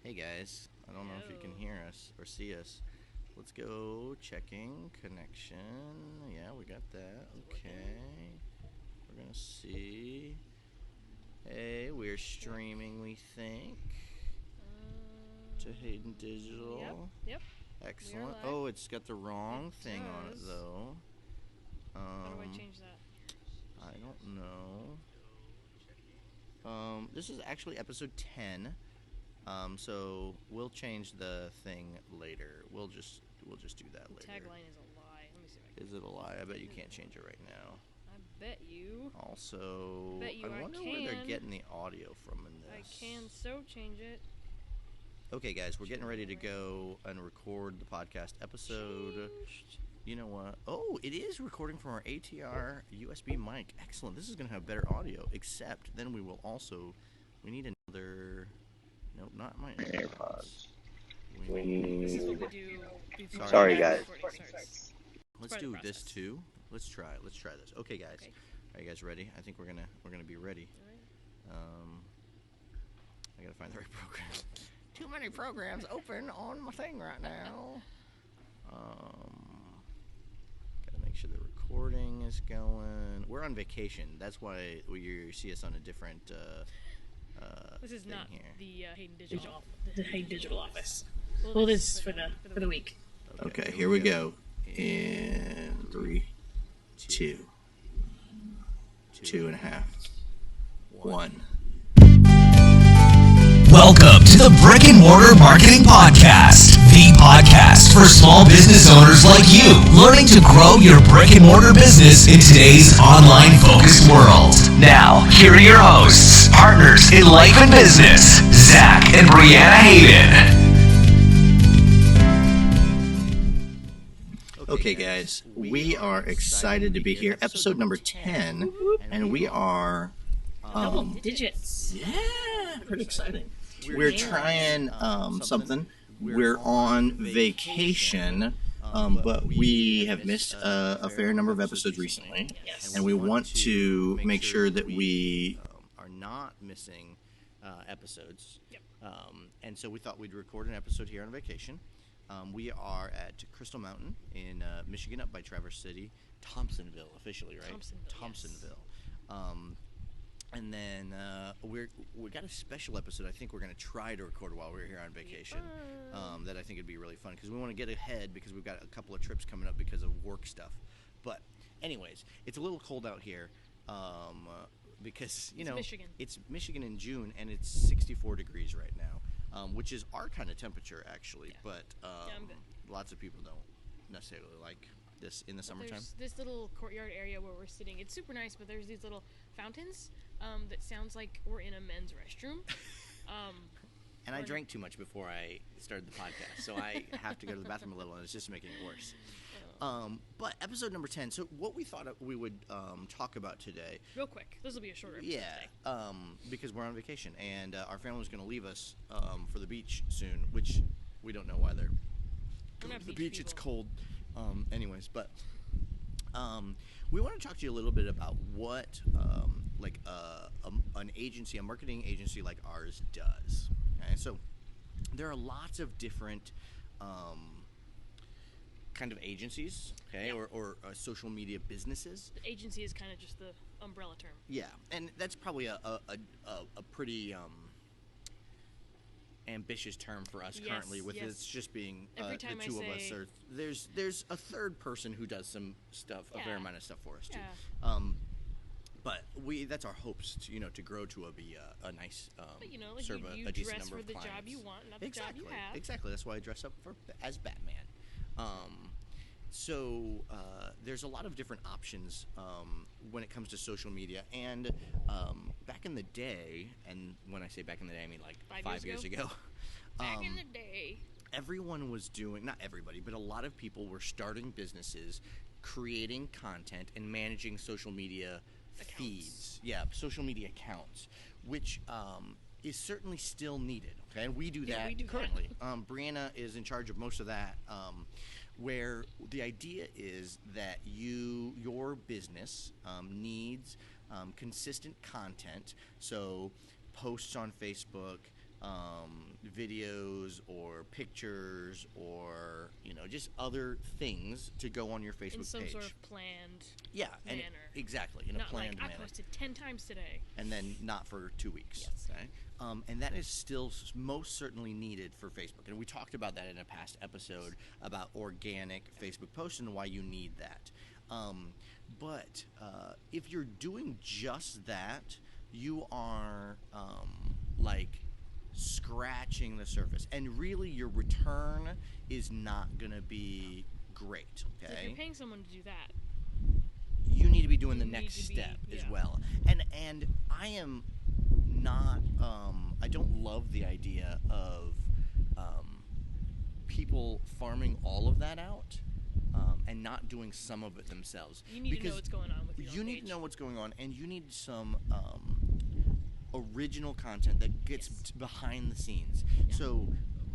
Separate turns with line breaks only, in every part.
Hey guys, I don't know if you can hear us or see us. Let's go checking connection. Yeah, we got that. Okay. We're gonna see. Hey, we're streaming, we think, to Hayden Digital.
Yep.
Excellent. Oh, it's got the wrong thing on it
does.
though.
How do I change that?
I don't know. This is actually episode 10. So we'll change the thing later. We'll just do that later.
Tagline is a lie. Let me see if I can.
Is it a lie? I bet you can't change it right now.
I bet you.
Also, I wonder where they're getting the audio from in this.
I can so change it.
Okay, guys, we're getting ready to go and record the podcast episode.
Changed.
You know what? Oh, it is recording from our ATR USB mic. Excellent. This is going to have better audio, except then we need another... Nope, not my AirPods.
This is what we do before
Sorry,
guys.
Let's do this too. Let's try this. Okay, guys.
Okay.
Are you guys ready? I think we're gonna be ready.
All right.
I gotta find the right program. Too many programs open on my thing right now. Gotta make sure the recording is going. We're on vacation. That's why you see us on a different.
This is not
here.
the Hayden Digital.
The Hayden Digital office. Well, this is for the week.
Okay, here we go. In 3, 2, 2.5, 1.
Welcome to the Brick and Mortar Marketing Podcast, the podcast for small business owners like you, learning to grow your brick and mortar business in today's online-focused world. Now, here are your hosts, partners in life and business, Zach and Brianna Hayden.
Okay, guys, we are excited to be here. Episode number 10, and we are...
Double digits.
Yeah,
Pretty exciting.
we're trying something. We're on vacation, but we have missed a fair number of episodes recently,
Yes.
and we want to make sure that we are not missing episodes.
Yep.
And so we thought we'd record an episode here on vacation. We are at Crystal Mountain in Michigan, up by Traverse City, Thompsonville, officially, right?
Thompsonville.
And then we got a special episode. I think we're going to try to record while we're here on vacation. That I think would be really fun because we want to get ahead because we've got a couple of trips coming up because of work stuff. But anyways, it's a little cold out here because it's Michigan in June and it's 64 degrees right now, which is our kind of temperature actually.
Yeah.
But
I'm good.
lots of people don't necessarily like this in the summertime.
There's this little courtyard area where we're sitting. It's super nice, but there's these little fountains that sounds like we're in a men's restroom.
And I drank too much before I started the podcast, so I have to go to the bathroom a little, and it's just making it worse. But episode number 10, so what we thought we would talk about today...
Real quick. This will be a shorter episode today.
Because we're on vacation, and our family's going to leave us for the beach soon, which we don't know why they're going to the beach. It's cold. Anyways, but... we want to talk to you a little bit about what an agency, a marketing agency like ours does. Okay, so there are lots of different kind of agencies, okay,
Yeah.
or social media businesses.
The agency is kind of just the umbrella term.
Yeah, and that's probably a pretty ambitious term for us currently, with
yes.
It's just being
Every
the
time I
two of us.
say-
Or there's a third person who does some stuff, a fair
Yeah.
amount of stuff for us too.
Yeah.
But that's our hopes to grow to be a nice
But like
serve
you
a decent
dress
number
for
of
the
clients.
job you want, not the
Exactly,
job you have.
exactly. That's why I dress up as Batman. So there's a lot of different options when it comes to social media. And back in the day, and when I say back in the day, I mean like 5 years ago.
Back in the day.
Everyone was doing, not everybody, but a lot of people were starting businesses, creating content, and managing social media feeds. Yeah, social media accounts, which is certainly still needed. Okay, and we do that
we do
currently. Brianna is in charge of most of that. Where the idea is that your business needs consistent content, so posts on Facebook, videos or pictures or just other things to go on your Facebook
in some
page.
sort of planned
and
manner.
Exactly, in a
Not
planned
like
manner.
I posted 10 times today.
And then not for 2 weeks.
Yes.
Okay. And that is still most certainly needed for Facebook. And we talked about that in a past episode about organic Facebook posts and why you need that. But if you're doing just that, you are scratching the surface, and really your return is not going to be great. Okay.
So if you're paying someone to do that,
you need to be doing the
You
next
need to
step
be-
as
yeah.
well. And I am not. I don't love the idea of people farming all of that out and not doing some of it themselves.
you need to know
Because
what's going on with your
you
own
need
page.
to know what's going on, and you need some original content that gets
Yes.
behind the scenes.
Yeah.
So,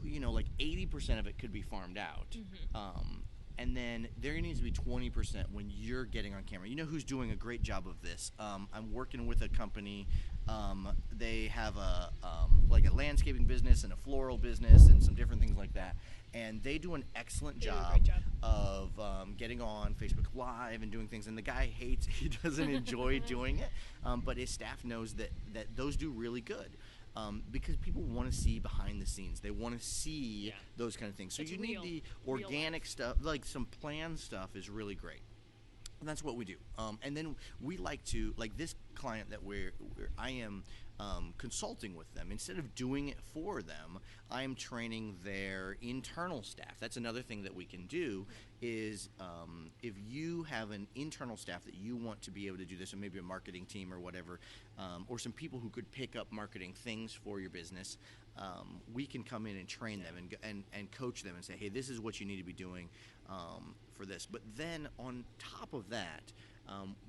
80% of it could be farmed out.
Mm-hmm.
And then there needs to be 20% when you're getting on camera. You know who's doing a great job of this? I'm working with a company. They have a landscaping business and a floral business and some different things like that. And they do an excellent
They do a
job,
great job.
of getting on Facebook Live and doing things. And the guy hates, he doesn't enjoy doing it. But his staff knows that those do really good. Because people want to see behind the scenes. They want to see
Yeah.
those kind of things. So
It's
you
real-
need the
real
organic
life.
stuff, like some planned stuff is really great. And that's what we do. And then we like to, like this client that I am consulting with them. Instead of doing it for them, I am training their internal staff. That's another thing that we can do is if you have an internal staff that you want to be able to do this, or maybe a marketing team or whatever, or some people who could pick up marketing things for your business, we can come in and train them and coach them and say, hey, this is what you need to be doing for this. But then on top of that,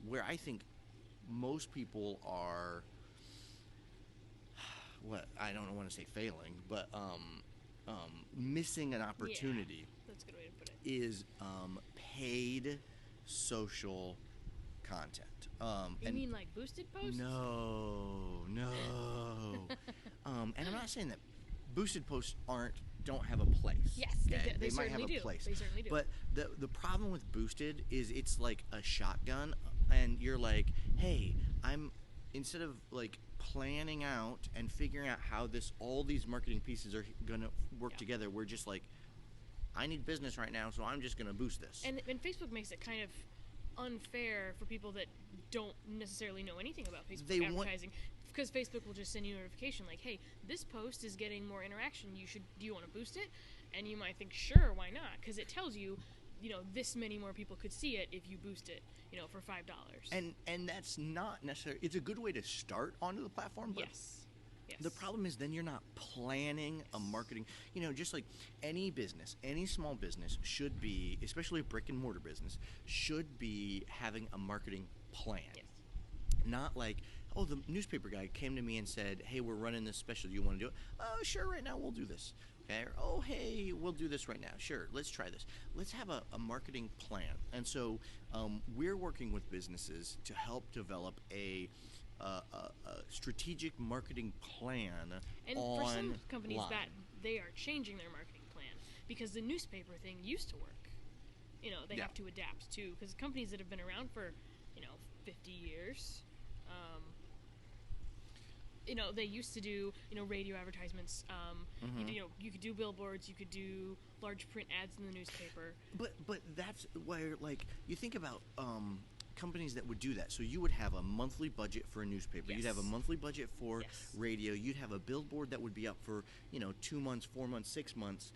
where I think most people are, I don't want to say failing, but missing an opportunity
That's a good way to put it.
is paid social content.
You mean like boosted posts?
No. And I'm not saying that boosted posts don't have a place.
Yes, they
okay?
do. They
might have
certainly
a
do.
place.
They certainly do.
But the problem with boosted is it's like a shotgun, and you're like, hey, instead of like planning out and figuring out how all these marketing pieces are gonna work together, we're just like, I need business right now, so I'm just gonna boost this.
And Facebook makes it kind of unfair for people that don't necessarily know anything about Facebook
They want-
advertising, because Facebook will just send you a notification like, hey, this post is getting more interaction. Do you want to boost it? And you might think, sure, why not? Because it tells you, this many more people could see it if you boost it, for $5.
And that's not necessarily. It's a good way to start onto the platform, but
Yes.
the problem is then you're not planning a marketing. Just like any business, any small business should be, especially a brick and mortar business, should be having a marketing plan.
Yes.
Not like, oh, the newspaper guy came to me and said, hey, we're running this special. Do you want to do it? Oh, sure, right now we'll do this. Okay. Or, oh, hey, we'll do this right now. Sure, let's try this. Let's have a marketing plan. And so we're working with businesses to help develop a strategic marketing plan
And
on
for some companies
line.
they are changing their marketing plan because the newspaper thing used to work. They
Yeah.
have to adapt to, because companies that have been around for 50 years, they used to do radio advertisements. You could do billboards, you could do large print ads in the newspaper.
But that's where, like, you think about companies that would do that. So you would have a monthly budget for a newspaper. You'd have a
Yes.
monthly budget for
Yes.
radio. You'd have a billboard that would be up for 2 months, 4 months, 6 months.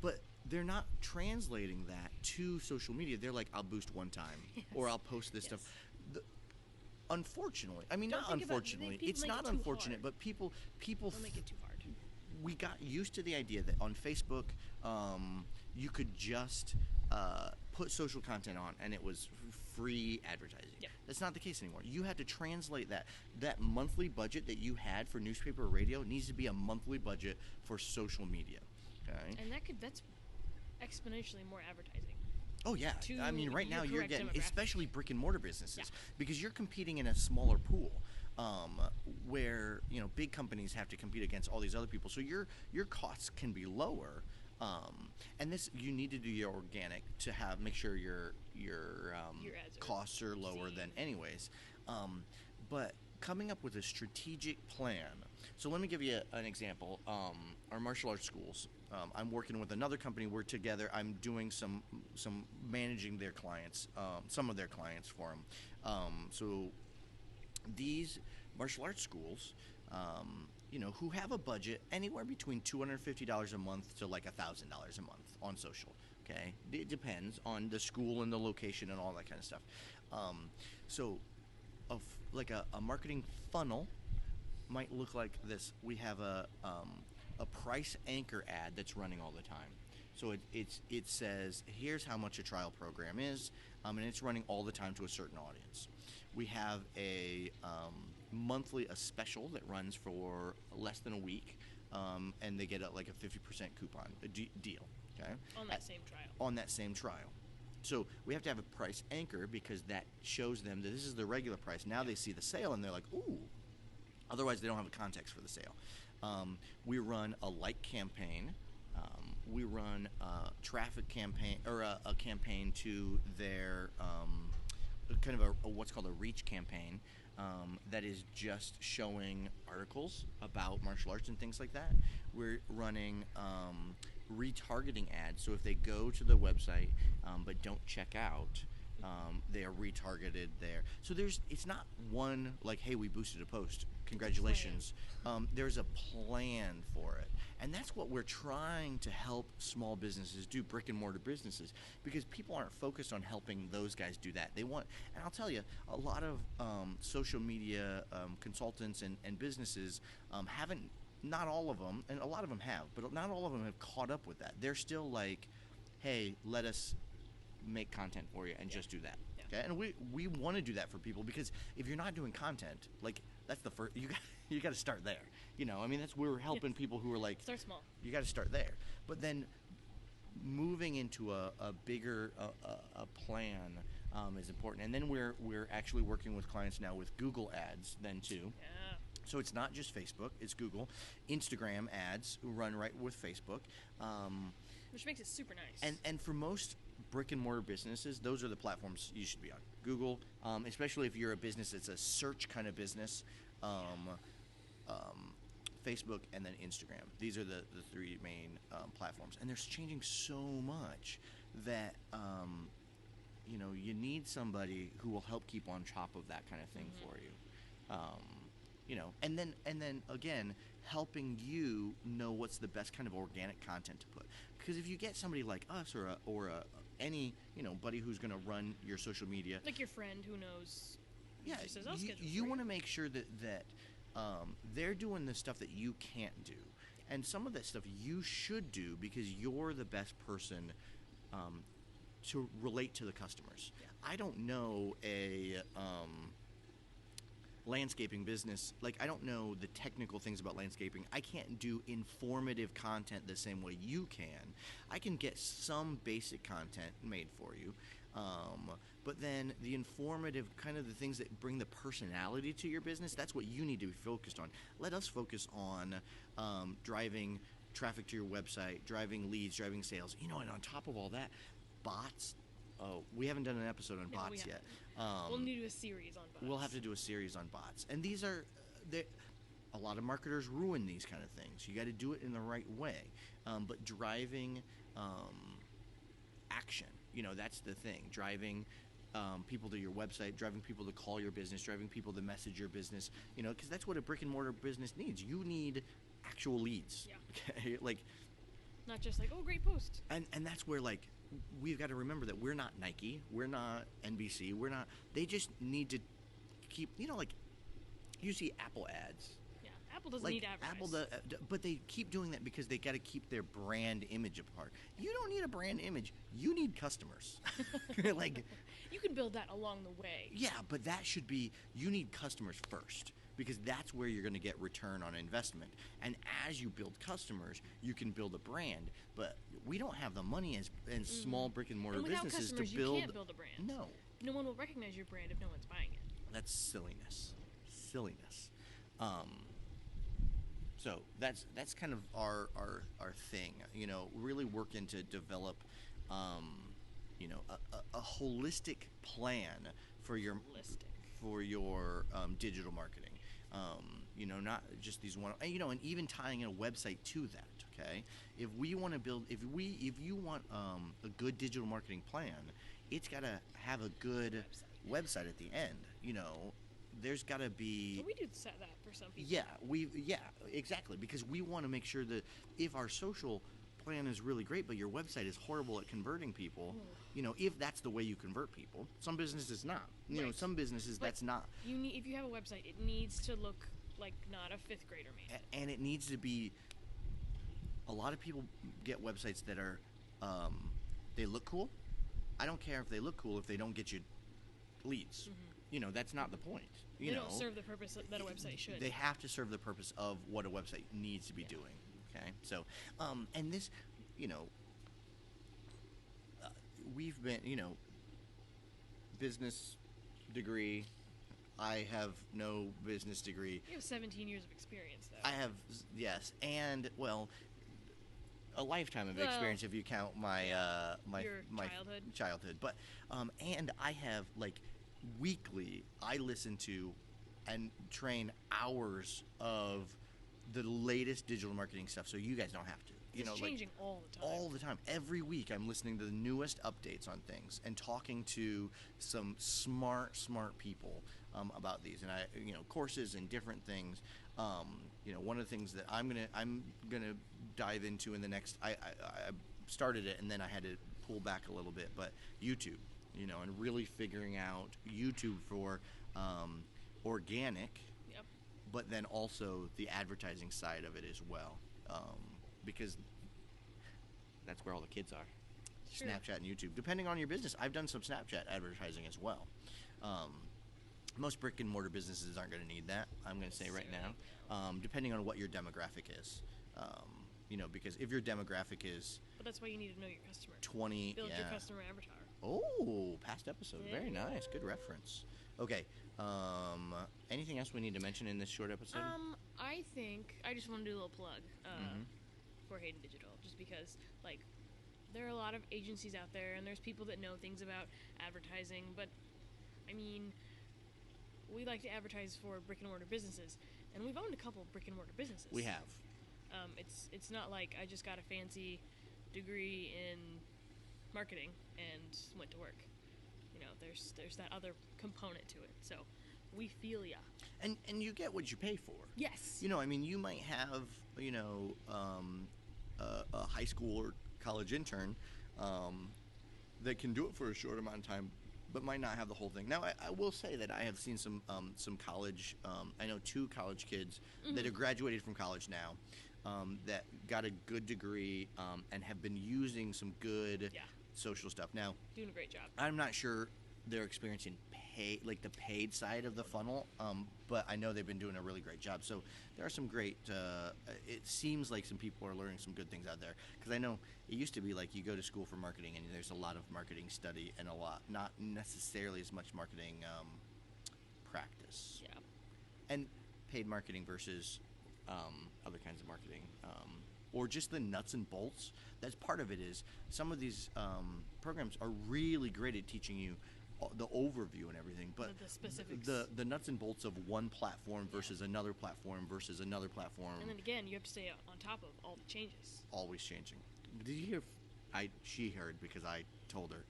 But they're not translating that to social media. They're like, I'll boost one time, or I'll post this stuff. Unfortunately, I mean,
Don't
not
think about-
unfortunately.
people
It's
make
not
it too
unfortunate,
hard.
but people
Don't make it too hard.
we got used to the idea that on Facebook, you could just put social content on, and it was free advertising.
Yeah.
That's not the case anymore. You had to translate that monthly budget that you had for newspaper or radio needs to be a monthly budget for social media. Okay.
And that's exponentially more advertising.
Oh yeah,
to
I mean, right
your
now you're
correct
getting,
demographic.
especially brick and mortar businesses,
Yeah.
because you're competing in a smaller pool. where big companies have to compete against all these other people, so your costs can be lower. And this, you need to do your organic to make sure your costs are lower than anyways. But coming up with a strategic plan. So let me give you an example. Our martial arts schools. I'm working with another company. We're together. I'm doing some managing their clients, some of their clients for them. So these martial arts schools, who have a budget anywhere between $250 a month to like $1,000 a month on social. Okay, it depends on the school and the location and all that kind of stuff. So, a marketing funnel might look like this. We have a price anchor ad that's running all the time. So it says, here's how much a trial program is, and it's running all the time to a certain audience. We have a monthly special that runs for less than a week, and they get a 50% coupon deal. Okay.
On that same trial.
On that same trial. So we have to have a price anchor because that shows them that this is the regular price. Now they see the sale and they're like, ooh. Otherwise, they don't have a context for the sale. We run a like campaign. We run a traffic campaign, or a campaign to their kind of a what's called a reach campaign that is just showing articles about martial arts and things like that. We're running retargeting ads. So if they go to the website but don't check out, they are retargeted there. So it's not one like, hey, we boosted a post, congratulations. There's a plan for it, and that's what we're trying to help small businesses do, brick and mortar businesses, because people aren't focused on helping those guys do that. They want, and I'll tell you, a lot of social media consultants and businesses haven't. Not all of them, and a lot of them have, but not all of them have caught up with that. They're still like, hey, let us make content for you and just do that. Okay, and we want to do that for people, because if you're not doing content, like, that's the first, you got to start there. I mean, that's where we're helping people who are like,
start small.
You got to start there, but then moving into a bigger a plan is important. And then we're actually working with clients now with Google ads then too.
Yeah.
So it's not just Facebook, it's Google. Instagram ads run right with Facebook.
Which makes it super nice.
And for most brick and mortar businesses, those are the platforms you should be on. Google, especially if you're a business that's a search kind of business, Facebook, and then Instagram. These are the three main platforms. And they're changing so much that you need somebody who will help keep on top of that kind of thing for you. And then again, helping you know what's the best kind of organic content to put. Because if you get somebody like us or any buddy who's going to run your social media,
like your friend who knows,
yeah, you want to make sure that they're doing the stuff that you can't do, and some of that stuff you should do because you're the best person to relate to the customers. Yeah. I don't know a landscaping business, like, I don't know the technical things about landscaping. I can't do informative content the same way you can. I can get some basic content made for you, but then the informative, kind of the things that bring the personality to your business, that's what you need to be focused on. Let us focus on driving traffic to your website, driving leads, driving sales, and on top of all that, bots. Oh, we haven't done an episode on bots yet.
We'll need to do a series on bots.
We'll have to do a series on bots. And these are, a lot of marketers ruin these kind of things. You got to do it in the right way. But driving action, that's the thing. Driving people to your website, driving people to call your business, driving people to message your business, because that's what a brick and mortar business needs. You need actual leads. Yeah. Okay? Like,
not just like, oh, great post.
And that's where, like, we've got to remember that we're not Nike, we're not NBC, they just need to keep, like, you see Apple ads.
Yeah, Apple doesn't need advertising.
But they keep doing that because they got to keep their brand image apart. You don't need a brand image, you need customers. Like,
you can build that along the way.
Yeah, but that should be, you need customers first, because that's where you're going to get return on investment. And as you build customers, you can build a brand. But we don't have the money as small brick and mortar businesses to build.
You can't build a brand.
No.
No one will recognize your brand if no one's buying it.
That's silliness. silliness. So that's kind of our thing. Really working to develop, a holistic plan for your digital marketing. Not just these one, and even tying in a website to that. Okay, if we want to build, if you want a good digital marketing plan, it's got to have a good website at the end. There's got to be.
But we do set that for some people.
Yeah, exactly, because we want to make sure that if our social plan is really great, but your website is horrible at converting people, if that's the way you convert people, some businesses not.
Right.
Some businesses
But
that's not.
If you have a website, it needs to look like not a fifth grader made it.
And it needs to be. A lot of people get websites that are, they look cool. I don't care if they look cool if they don't get you leads.
Mm-hmm.
That's not the point.
They don't serve the purpose that a website should.
They have to serve the purpose of what a website needs to be doing. Okay, so, and this, we've been, business degree. I have no business degree.
You have 17 years of experience, though.
I have, yes, and a lifetime of experience if you count my
Your
childhood. But and I have weekly I listen to and train hours of the latest digital marketing stuff, so you guys don't have to.
It's changing all the time.
All the time. Every week I'm listening to the newest updates on things and talking to some smart people about these, and courses and different things. One of the things that I'm gonna dive into in the next. I started it and then I had to pull back a little bit, but YouTube, and really figuring out YouTube for organic.
Yep.
But then also the advertising side of it as well, because that's where all the kids are.
Sure.
Snapchat and YouTube. Depending on your business, I've done some Snapchat advertising as well. Most brick and mortar businesses aren't going to need that, I'm going to say right now, depending on what your demographic is. Because if your demographic is...
But that's why you need to know your customer.
20...
Build your customer avatar.
Oh, past episode.
Yeah.
Very nice. Good reference. Okay. Anything else we need to mention in this short episode?
I think I just want to do a little plug for Hayden Digital, just because there are a lot of agencies out there, and there's people that know things about advertising. But I mean, we like to advertise for brick and mortar businesses, and we've owned a couple brick and mortar businesses.
We have.
It's not like I just got a fancy degree in marketing and went to work. There's that other component to it. So we feel ya.
And you get what you pay for.
Yes.
You might have, a high school or college intern that can do it for a short amount of time, but might not have the whole thing. Now, I will say that I have seen some college, I know 2 college kids that have graduated from college now that got a good degree and have been using some good social stuff. Now,
doing a great job.
I'm not sure they're experiencing the paid side of the funnel, but I know they've been doing a really great job. So there are some great, it seems like some people are learning some good things out there, because I know it used to be you go to school for marketing and there's a lot of marketing study and not necessarily as much marketing practice.
Yeah.
And paid marketing versus other kinds of marketing, or just the nuts and bolts. That's part of it. Is some of these programs are really great at teaching you the overview and everything, but
the specifics,
the nuts and bolts of one platform versus another platform versus another platform.
And then again, you have to stay on top of all the changes.
Always changing. Did you hear? She heard because I told her.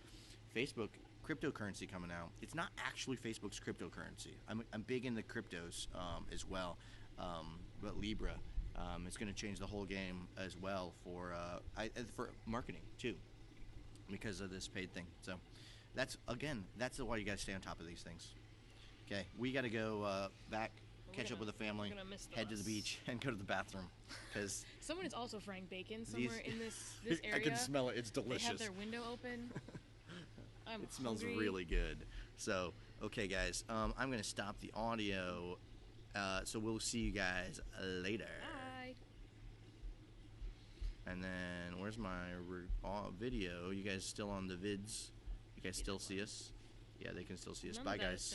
Facebook cryptocurrency coming out. It's not actually Facebook's cryptocurrency. I'm big in the cryptos as well, but Libra. It's going to change the whole game as well for marketing too, because of this paid thing. So that's why you got to stay on top of these things. Okay, we got to go back, catch up with the family, head to the beach, and go to the bathroom. Because
someone is also frying bacon somewhere in this area.
I can smell it. It's delicious.
They have their window open.
It smells really good. So, okay, guys, I'm going to stop the audio. So we'll see you guys later.
Bye.
And then, where's my video? You guys still on the vids? You guys still see us? Yeah, they can still see us. Bye, guys.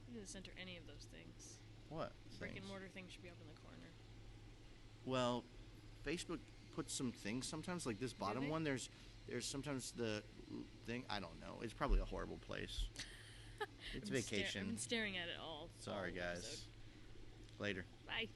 You didn't center any of those things.
What?
Brick
Things?
and mortar thing should be up in the corner.
Well, Facebook puts some things sometimes, like this bottom
they?
one. There's sometimes the thing. I don't know. It's probably a horrible place. It's
I've
vacation.
been staring at it all.
Sorry,
all
guys.
episode.
Later.
Bye.